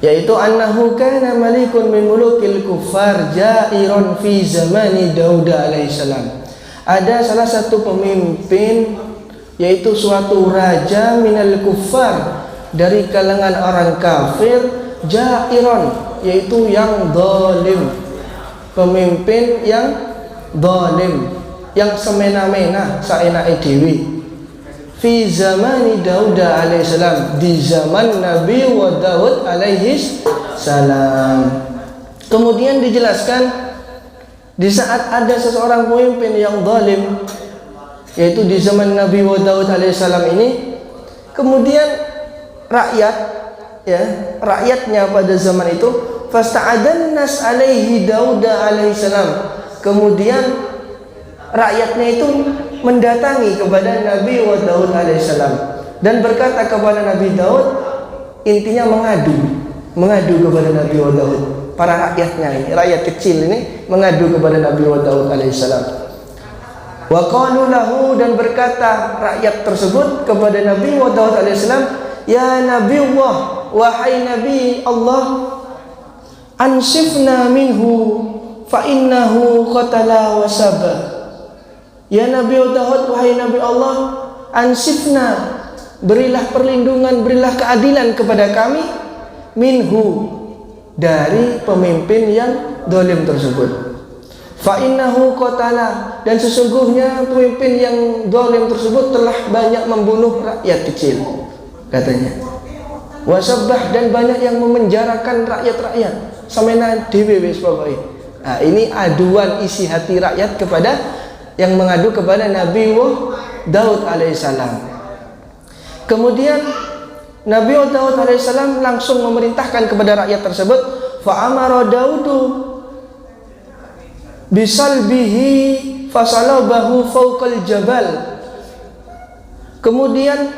yaitu annahu kana malikun min mulukil kuffar ja'irun fi zamani Daud alaihissalam. Ada salah satu pemimpin, yaitu suatu raja minal kuffar, dari kalangan orang kafir, ja'irun, yaitu yang zalim, pemimpin yang zalim, yang semena-mena saenake dhewe. Fi zamani Daud alaihissalam, di zaman Nabi wa Daud alaihissalam. Kemudian dijelaskan, di saat ada seseorang pemimpin yang zalim, yaitu di zaman Nabi wa Daud alaihissalam ini, kemudian rakyat, ya, rakyatnya pada zaman itu, fasta'adan nas alaihi Daud alaihissalam, kemudian rakyatnya itu mendatangi kepada Nabi wa Daud alaihissalam dan berkata kepada Nabi Daud, intinya mengadu kepada Nabi wa Daud. Para rakyatnya ini, rakyat kecil ini mengadu kepada Nabi wa Daud alaihissalam. Wa qalu lahu, dan berkata rakyat tersebut kepada Nabi wa Daud alaihissalam, ya Nabi Allah, wahai Nabi Allah, ansifna minhu fa innahu qatala wa sabah. Ya Nabi Daud, wahai Nabi Allah, ansifna, berilah perlindungan, berilah keadilan kepada kami, minhu, dari pemimpin yang zalim tersebut. Fa innahu qatala, dan sesungguhnya pemimpin yang zalim tersebut telah banyak membunuh rakyat kecil, katanya. Wasabbah, dan banyak yang memenjarakan rakyat-rakyat. Samena dhewe wis pokoke. Nah, ini aduan isi hati rakyat kepada yang mengadu kepada Nabi Daud alaihissalam. Kemudian Nabi Daud alaihissalam langsung memerintahkan kepada rakyat tersebut, fa amara Daudu bisalbihi fasalabahu fawqal jabal. Kemudian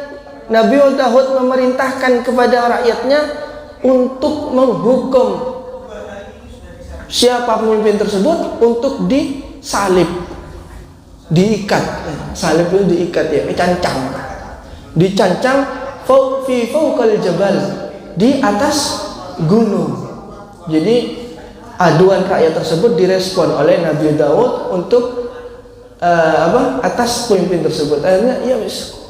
Nabi Daud memerintahkan kepada rakyatnya untuk menghukum siapa pemimpin tersebut untuk disalib, diikat. Salib itu diikat, ya, dicancang fi fawqal jabal, di atas gunung. Jadi aduan rakyat tersebut direspon oleh Nabi Daud untuk atas pemimpin tersebut. Akhirnya ya wis,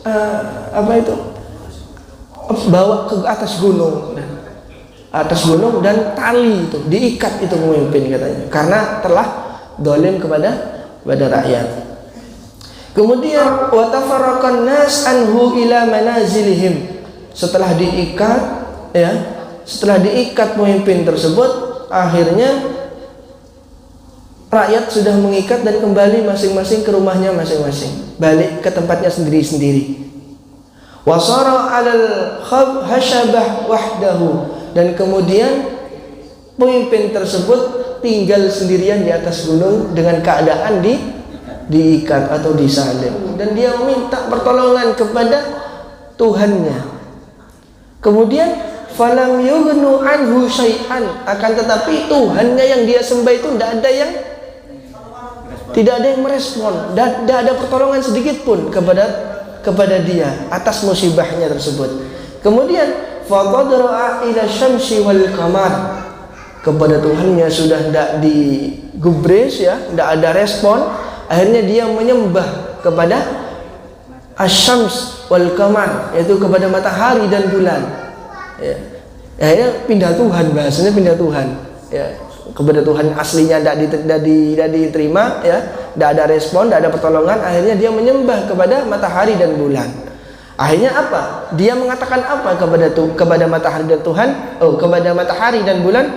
bawa ke atas gunung, dan tali itu diikat itu pemimpin, katanya, karena telah zalim kepada rakyat. Kemudian watafarraqan nas anhu ila manazilihim. Setelah diikat, ya, setelah diikat pemimpin tersebut, akhirnya rakyat sudah mengikat dan kembali masing-masing ke rumahnya masing-masing, balik ke tempatnya sendiri-sendiri. Wasara alal hashabah wahdahu, dan kemudian pemimpin tersebut tinggal sendirian di atas gunung dengan keadaan diikat atau disalib, dan dia meminta pertolongan kepada Tuhannya. Kemudian falam yughnu anhu syai'an, akan tetapi Tuhannya yang dia sembah itu tidak ada yang merespon, tidak ada pertolongan sedikit pun kepada dia atas musibahnya tersebut. Kemudian faqadra ila syamsi wal qamar, kepada Tuhannya sudah tidak digubris, ya, tidak ada respon. Akhirnya dia menyembah kepada asyams wal qamar, yaitu kepada matahari dan bulan, ya. Akhirnya pindah Tuhan, bahasanya pindah Tuhan, ya, kepada Tuhan aslinya tidak diterima, ya, tidak ada respon, tidak ada pertolongan. Akhirnya dia menyembah kepada matahari dan bulan. Akhirnya apa? Dia mengatakan apa kepada matahari dan Tuhan? Kepada matahari dan bulan,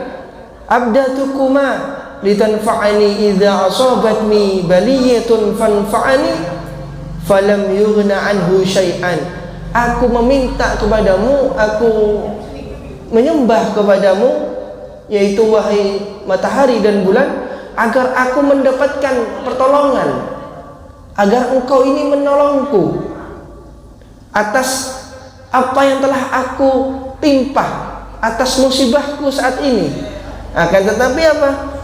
abdatukuma litanfa'ani idza asabatni baliyatun fanfa'ani falam yughna anhu syai'an. Aku meminta kepadamu, aku menyembah kepadamu, yaitu wahai matahari dan bulan, agar aku mendapatkan pertolongan, agar engkau ini menolongku atas apa yang telah aku timpa, atas musibahku saat ini. Akan tetapi apa?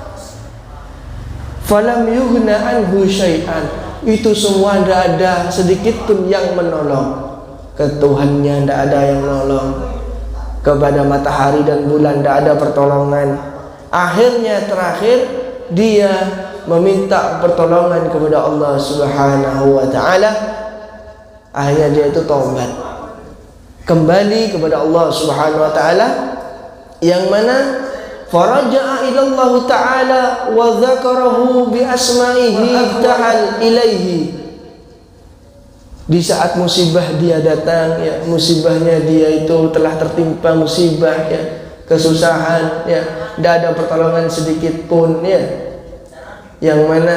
Falam yughna anhu syai'an, itu semua tidak ada sedikit pun yang menolong. Ke Tuhannya tidak ada yang menolong, kepada matahari dan bulan, tidak ada pertolongan. Akhirnya terakhir dia meminta pertolongan kepada Allah Subhanahu wa taala. Akhirnya dia itu taubat, kembali kepada Allah Subhanahu wa taala, yang mana faraja'a ila Allah taala wa dzakarahu bi asma'ihi ta'al ilaihi. Di saat musibah dia datang, ya, musibahnya dia itu telah tertimpa musibah, ya, kesusahan, ya, tidak ada pertolongan sedikit pun, ya, yang mana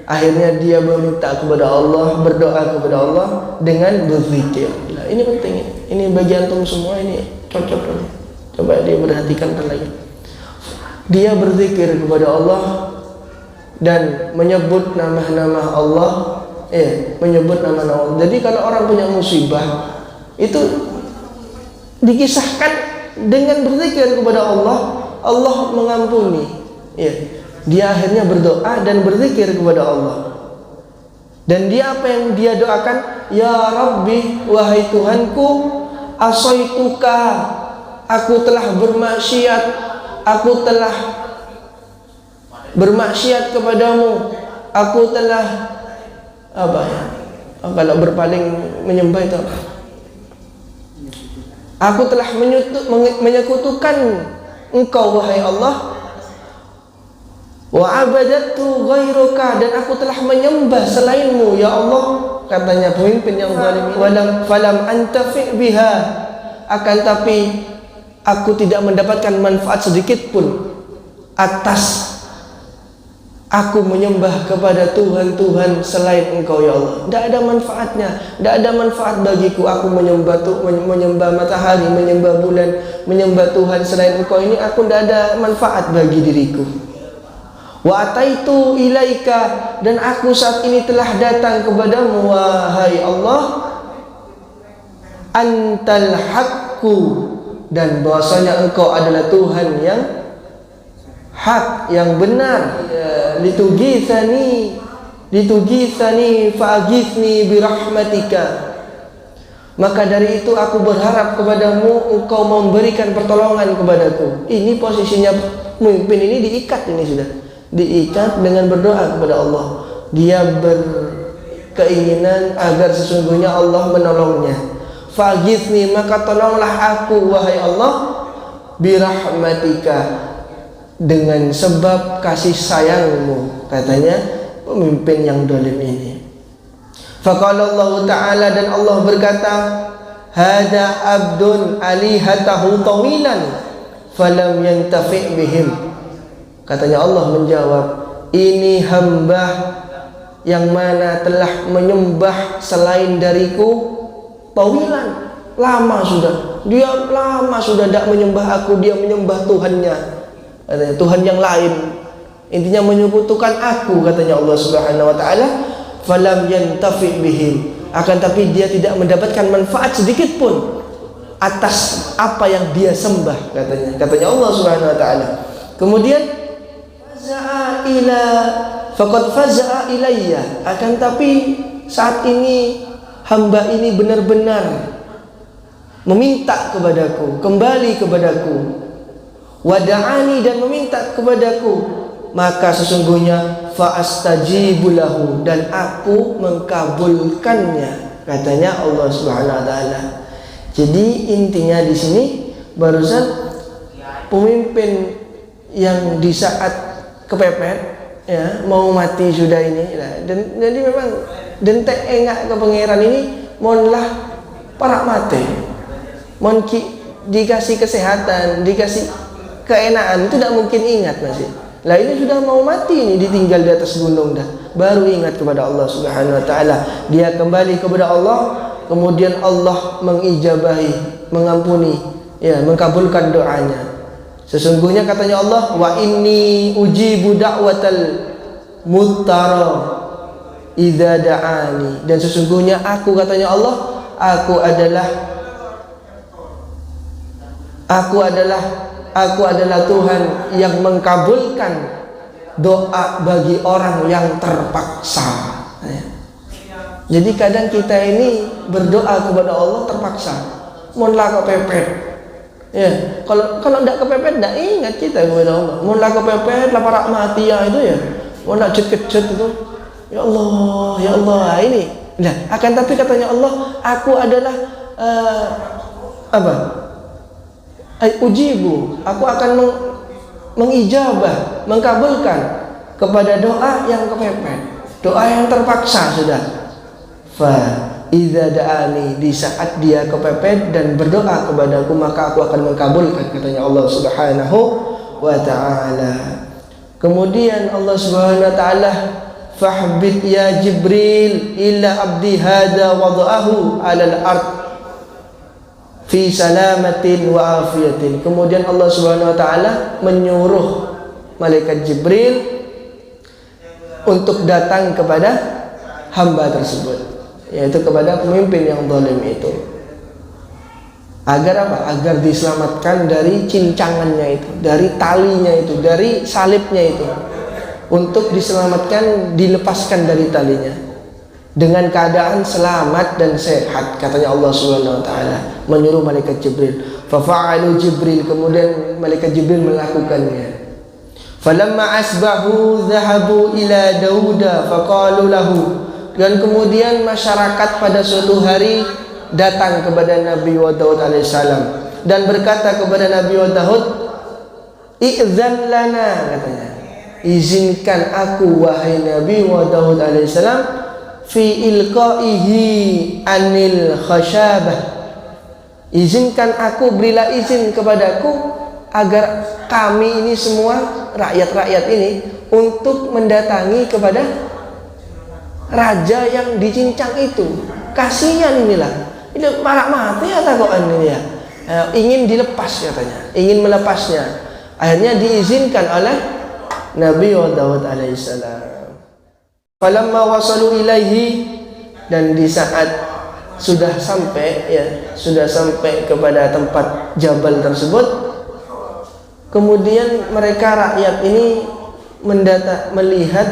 akhirnya dia meminta kepada Allah, berdoa kepada Allah dengan berzikir. Nah, ini penting, ini bagi antum semua, ini cocok. Coba dia perhatikan lagi. Dia berzikir kepada Allah dan menyebut nama-nama Allah. Menyebut nama-nama Allah. Jadi kalau orang punya musibah itu dikisahkan dengan berzikir kepada Allah, Allah mengampuni. Dia akhirnya berdoa dan berzikir kepada Allah. Dan dia apa yang dia doakan? Ya Rabbi, wahai Tuhanku, asaituka, aku telah bermaksiat, aku telah bermaksiat kepadamu, aku telah kalau berpaling menyembah itu apa? Aku telah menyekutukan Engkau wahai Allah, wa abadatu ghairuka, dan aku telah menyembah selainmu ya Allah. Katanya pemimpin yang zalim, falam antafi biha, akan tapi aku tidak mendapatkan manfaat sedikit pun atas aku menyembah kepada Tuhan-Tuhan selain Engkau ya Allah. Tidak ada manfaatnya, tidak ada manfaat bagiku aku menyembah matahari, menyembah bulan, menyembah Tuhan selain Engkau ini. Aku tidak ada manfaat bagi diriku. Wa ataitu ilaika, dan aku saat ini telah datang kepadamu wahai Allah, antal haqqu, dan bahwasanya Engkau adalah Tuhan yang hak, yang benar. Litugithani fa'aghithni birahmatika, maka dari itu aku berharap kepadamu, Engkau memberikan pertolongan kepadaku. Ini posisinya pemimpin ini diikat, ini sudah diikat dengan berdoa kepada Allah. Dia berkeinginan agar sesungguhnya Allah menolongnya. Fa'aghithni, maka tolonglah aku wahai Allah, birahmatika, dengan sebab kasih sayangmu, katanya pemimpin yang dolim ini. Faqala Allah Ta'ala, dan Allah berkata, hada abdun alihatahu tawilan falam yantafi' bihim. Katanya Allah menjawab, ini hamba yang mana telah menyembah selain dariku tawilan, lama sudah, dia lama sudah tidak menyembah aku, dia menyembah Tuhannya, katanya Tuhan yang lain, intinya menyekutukan aku, katanya Allah Subhanahu wa taala. Falam yantafi bihim, akan tapi dia tidak mendapatkan manfaat sedikit pun atas apa yang dia sembah, katanya Allah Subhanahu wa taala. Kemudian faqad faza'a ilayya, akan tapi saat ini hamba ini benar-benar meminta kepadaku, kembali kepadaku, wada'ani, dan meminta kepadaku, maka sesungguhnya fa'astajibu lahu, dan aku mengkabulkannya, katanya Allah Subhanahu wa taala. Jadi intinya di sini barusan pemimpin yang di saat kepepet, ya, mau mati sudah ini, dan jadi memang dentek enggak ke pangeran ini, mohonlah para mati, mohon dikasih kesehatan, dikasih keenaan, itu tidak mungkin ingat masih. Lah ini sudah mau mati ini, ditinggal di atas gunung dah, baru ingat kepada Allah Subhanahu wa taala. Dia kembali kepada Allah, kemudian Allah mengijabahi, mengampuni, ya, mengkabulkan doanya. Sesungguhnya katanya Allah, wa inni ujibu da'watal muttara idza da'ani, dan sesungguhnya aku, katanya Allah, aku adalah Tuhan yang mengkabulkan doa bagi orang yang terpaksa. Jadi kadang kita ini berdoa kepada Allah terpaksa, mohonlah kok pepet, Ya, kalau tidak kepepet tidak ingat kita kepada Allah. Mula kepepet lah para mati ya itu ya. Mau nak jet-jet itu. Ya Allah ini. Nah, akan tapi katanya Allah, aku adalah ujibu. Aku akan mengijabah, mengkabulkan kepada doa yang kepepet, doa yang terpaksa sudah. Fa idza da'ani, di saat dia kepepet dan berdoa kepadaku, maka aku akan mengkabulkan, katanya Allah Subhanahu wa ta'ala. Kemudian Allah Subhanahu wa ta'ala, fahbit ya Jibril ila abdi hada wada'ahu alal ard fi salamatin wa afiyatin. Kemudian Allah Subhanahu wa ta'ala menyuruh malaikat Jibril untuk datang kepada hamba tersebut, yaitu kepada pemimpin yang zalim itu, agar apa? Agar diselamatkan dari cincangannya itu, dari talinya itu, dari salibnya itu, untuk diselamatkan, dilepaskan dari talinya dengan keadaan selamat dan sehat, katanya Allah Subhanahu wa taala menyuruh malaikat Jibril. Fafa'alu Jibril, kemudian malaikat Jibril melakukannya. Falamma asbahu dhahabu ila Dauda faqalu lahu, dan kemudian masyarakat pada suatu hari datang kepada Nabi Daud alaihissalam dan berkata kepada Nabi Daud, "I'zan lana," katanya, izinkan aku wahai Nabi Daud alaihissalam, fi ilqaihi anil khashabah, izinkan aku, berilah izin kepadaku agar kami ini semua rakyat-rakyat ini untuk mendatangi kepada raja yang dicincang itu. Kasihan inilah, ini marak mati ya takokan ini ya, ingin dilepas katanya, ingin melepasnya. Akhirnya diizinkan oleh Nabi Daud alaihissalam. Falamma wasalu ilaihi, dan di saat sudah sampai kepada tempat jabal tersebut, kemudian mereka rakyat ini melihat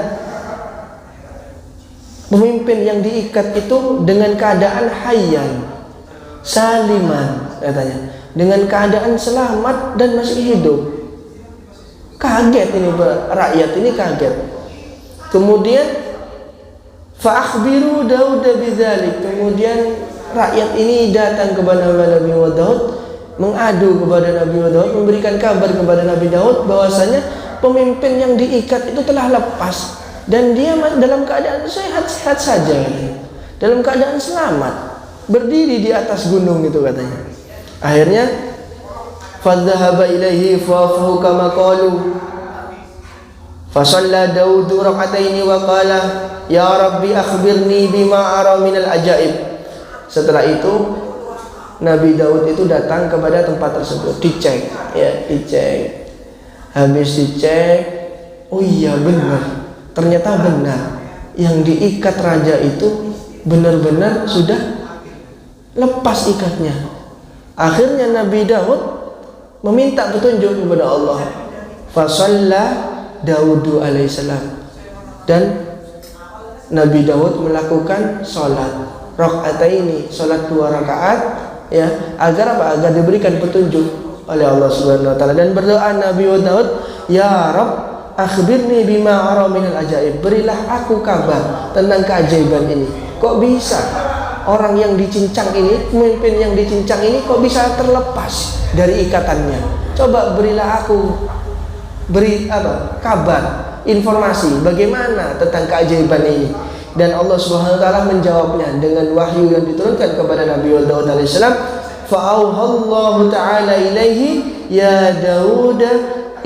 pemimpin yang diikat itu dengan keadaan hayyan saliman, katanya, dengan keadaan selamat dan masih hidup. Kaget ini rakyat ini, kaget. Kemudian fa-akhbiru Daud bidzalik, kemudian rakyat ini datang kepada Nabi Daud, mengadu kepada Nabi Daud, memberikan kabar kepada Nabi Daud bahwasanya pemimpin yang diikat itu telah lepas dan dia dalam keadaan sehat-sehat saja, dalam keadaan selamat, berdiri di atas gunung itu, katanya. Akhirnya fadhahaba ilaihi fafahu kama qalu fasalla Daud rak'ataini wa qala ya rabbi akhbirni bima ara minal ajaib. Setelah itu Nabi Daud itu datang kepada tempat tersebut, dicek. Habis dicek, oh iya benar, ternyata benar, yang diikat raja itu benar-benar sudah lepas ikatnya. Akhirnya Nabi Daud meminta petunjuk kepada Allah. Fasalla Daudu alaihissalam, dan Nabi Daud melakukan sholat rakaataini, sholat 2 rakaat, ya, agar apa? Agar diberikan petunjuk oleh Allah Subhanahu wa taala. Dan berdoa Nabi Daud, ya Rabb akhbirni bima ara minal ajaib, berilah aku kabar tentang keajaiban ini. Kok bisa orang yang dicincang ini, pemimpin yang dicincang ini, kok bisa terlepas dari ikatannya? Coba berilah aku kabar, informasi bagaimana tentang keajaiban ini. Dan Allah Subhanahu wa taala menjawabnya dengan wahyu yang diturunkan kepada Nabi Daud alaihissalam. Fa'auhallahu ta'ala ilaihi ya Daud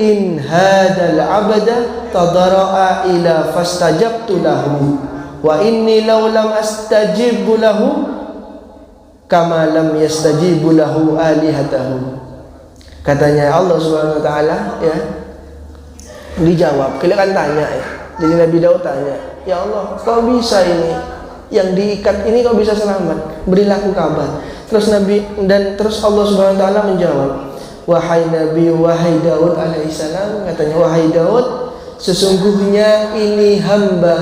in hadal abada tadara'a ila fastajabtu lahu wa inni law lam astajibu lahu kama lam yastajibu lahu alihatahu. Katanya Allah Subhanahu wa taala, ya, dijawab. Kalian kan tanya, ya. Jadi Nabi Daud tanya, ya Allah, kok bisa ini yang diikat ini kok bisa selamat? Berilah aku kabar. Terus terus Allah Subhanahu wa taala menjawab, wahai Nabi, wahai Daud alaihissalam, katanya, wahai Daud, sesungguhnya ini hamba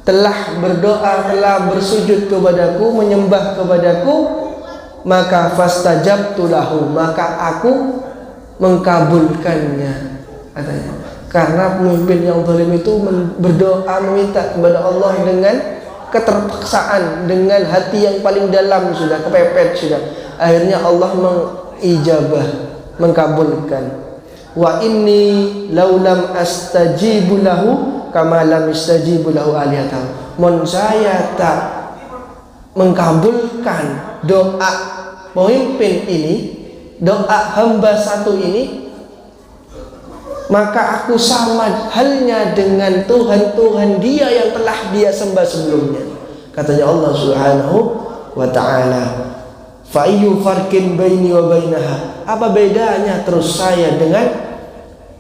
telah berdoa, telah bersujud kepadaku, menyembah kepadaku maka fastajabtu lahu, maka aku mengkabulkannya, katanya. Karena pemimpin yang zalim itu berdoa meminta kepada Allah dengan keterpaksaan, dengan hati yang paling dalam, sudah kepepet sudah. Akhirnya Allah mengijabah, mengkabulkan. Wa inni laulam astajibu lahu kama lam istajibu lahu aliyatahu. Mon saya tak mengkabulkan doa pemimpin ini, doa hamba satu ini, maka aku sama halnya dengan Tuhan-Tuhan dia yang telah dia sembah sebelumnya. Katanya Allah Subhanahu wa ta'ala, fa ayyu farqin baini wa bainaha, apa bedanya terus saya dengan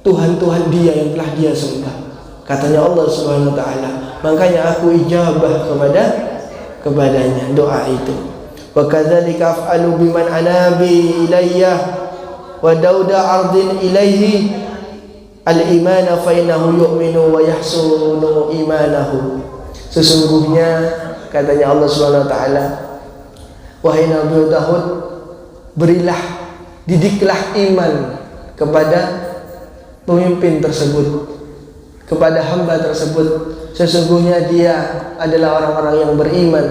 Tuhan-Tuhan dia yang telah dia sembah. Katanya Allah Subhanahu wa ta'ala, makanya aku ijabah kepadanya doa itu. Wa kadzalika af'alu biman anabi ilayya wa dauda ardin ilaihi al-imana fa innahu yu'minu wa yahsunu imanahu. Sesungguhnya katanya Allah Subhanahu wa taala, wahai Nabi Daud, berilah, didiklah iman kepada pemimpin tersebut, kepada hamba tersebut. Sesungguhnya dia adalah orang-orang yang beriman,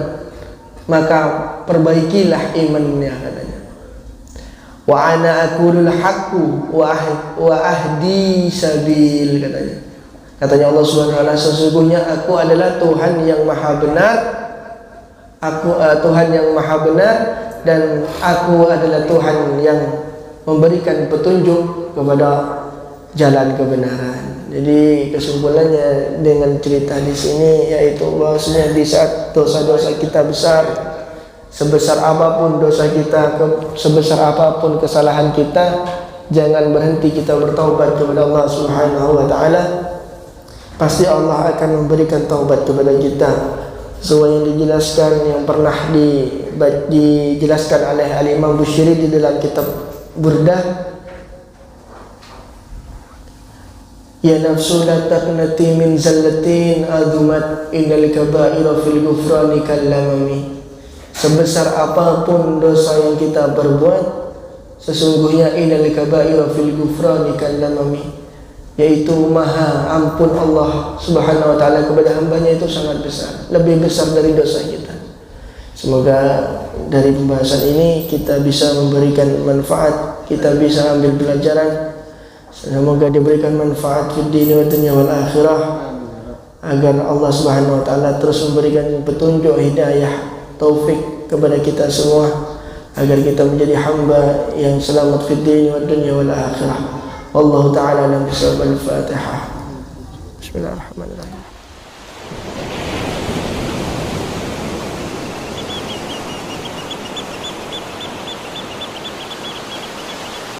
maka perbaikilah imannya, katanya. Wa ana aqulul haqqu wa ahdi sabil, katanya. Katanya Allah Subhanahu wa taala, sesungguhnya aku adalah Tuhan yang maha benar. Tuhan yang maha benar, dan aku adalah Tuhan yang memberikan petunjuk kepada jalan kebenaran. Jadi kesimpulannya dengan cerita di sini yaitu bahwasanya di saat dosa-dosa kita besar, sebesar apapun dosa kita, sebesar apapun kesalahan kita, jangan berhenti kita bertaubat kepada Allah Subhanahu wa taala. Pasti Allah akan memberikan taubat kepada kita. Sesuai yang dijelaskan, yang pernah dijelaskan oleh Al-Imam Busiri di dalam kitab Burdah, ya nafsu la taqnati min zallatin azumat innal kaba'ira fil ghufrani kallamami. Sebesar apapun dosa yang kita berbuat, sesungguhnya innal kaba'ira fil ghufrani kallamami, yaitu maha ampun Allah Subhanahu wa taala kepada hambanya itu sangat besar, lebih besar dari dosa kita. Semoga dari pembahasan ini kita bisa memberikan manfaat, kita bisa ambil pelajaran. Semoga diberikan manfaat di dunia wal akhirah, agar Allah Subhanahu wa taala terus memberikan petunjuk, hidayah, taufik kepada kita semua, agar kita menjadi hamba yang selamat di dunia wal akhirah. Wallahu taala alam bisawab. Al-Fatihah. Bismillahirrahmanirrahim.